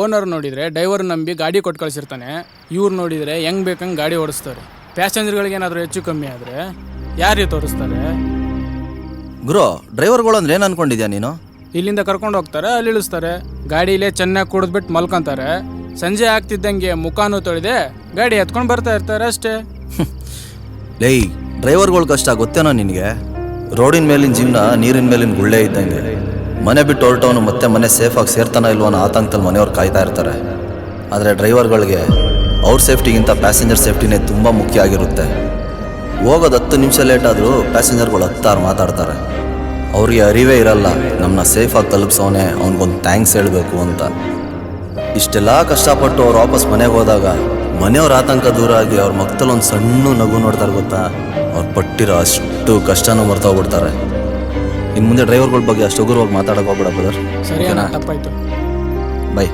Owner ನೋಡಿದರೆ driver ನಂಬಿ ಗಾಡಿ ಕೊಟ್ಟು ಕಳಿಸಿರ್ತಾನೆ. ಇವ್ರು ನೋಡಿದರೆ ಹೆಂಗೆ ಬೇಕಂಗೆ ಗಾಡಿ ಓಡಿಸ್ತಾರೆ. ಪ್ಯಾಸೆಂಜರ್ಗಳಿಗೆ ಏನಾದರೂ ಹೆಚ್ಚು ಕಮ್ಮಿ ಆದರೆ ಯಾರಿಗೆ ತೋರಿಸ್ತಾರೆ? ಗುರು, ಡ್ರೈವರ್ಗಳು ಅಂದ್ರೆ ಏನು ಅನ್ಕೊಂಡಿದ್ಯಾ ನೀನು? ಇಲ್ಲಿಂದ ಕರ್ಕೊಂಡು ಹೋಗ್ತಾರೆ, ಅಲ್ಲಿ ಇಳಿಸ್ತಾರೆ. ಗಾಡಿಲೇ ಚೆನ್ನಾಗಿ ಕುಡಿದ್ಬಿಟ್ಟು ಮಲ್ಕೊಂತಾರೆ. ಸಂಜೆ ಆಗ್ತಿದ್ದಂಗೆ ಮುಖಾನು ತೊಳೆದೆ ಗಾಡಿ ಎತ್ಕೊಂಡು ಬರ್ತಾ ಇರ್ತಾರೆ ಅಷ್ಟೇ. ಲೇಯ್, ಡ್ರೈವರ್ಗಳ ಕಷ್ಟ ಗೊತ್ತೇನೋ ನಿನಗೆ? ರೋಡಿನ ಮೇಲಿನ ಜೀವನ ನೀರಿನ ಮೇಲಿನ ಗುಳ್ಳೆ ಇದ್ದಂಗೆ. ಮನೆ ಬಿಟ್ಟು ಹೊರಟವನು ಮತ್ತೆ ಮನೆ ಸೇಫಾಗಿ ಸೇರ್ತಾನ ಇಲ್ವೋ ಅನ್ನೋ ಆತಂಕದಲ್ಲಿ ಮನೆಯವ್ರು ಕಾಯ್ತಾ ಇರ್ತಾರೆ. ಆದರೆ ಡ್ರೈವರ್ಗಳಿಗೆ ಅವ್ರ ಸೇಫ್ಟಿಗಿಂತ ಪ್ಯಾಸೆಂಜರ್ ಸೇಫ್ಟಿನೇ ತುಂಬ ಮುಖ್ಯ ಆಗಿರುತ್ತೆ. ಹೋಗೋದು 10 ನಿಮಿಷ ಲೇಟ್ ಆದರೂ ಪ್ಯಾಸೆಂಜರ್ಗಳು 10 ಮಾತಾಡ್ತಾರೆ. ಅವ್ರಿಗೆ ಅರಿವೇ ಇರಲ್ಲ ನಮ್ಮನ್ನ ಸೇಫಾಗಿ ತಲುಪಿಸೋನೆ ಅವ್ನಿಗೊಂದು ಥ್ಯಾಂಕ್ಸ್ ಹೇಳಬೇಕು ಅಂತ. ಇಷ್ಟೆಲ್ಲ ಕಷ್ಟಪಟ್ಟು ಅವ್ರು ವಾಪಸ್ ಮನೆಗೆ ಹೋದಾಗ ಮನೆಯವ್ರ ಆತಂಕ ದೂರ ಆಗಿ ಅವ್ರ ಮಕ್ಕಳಲ್ಲಿ ಒಂದು ಸಣ್ಣ ನಗು ನೋಡ್ತಾರೆ ಗೊತ್ತಾ? ಅವ್ರು ಪಟ್ಟಿರೋ ಅಷ್ಟು ಕಷ್ಟನೂ ಮರ್ತೋಗ್ಬಿಡ್ತಾರೆ. ಇನ್ನು ಮುಂದೆ ಡ್ರೈವರ್ಗಳ ಬಗ್ಗೆ ಅಷ್ಟು ಉಗುರವಾಗಿ ಮಾತಾಡೋಕೆ ಹೋಗ್ಬೇಡ ಬ್ರದರ್. ಸರಿ, ತಪ್ಪಾಯ್ತು. ಬೈ.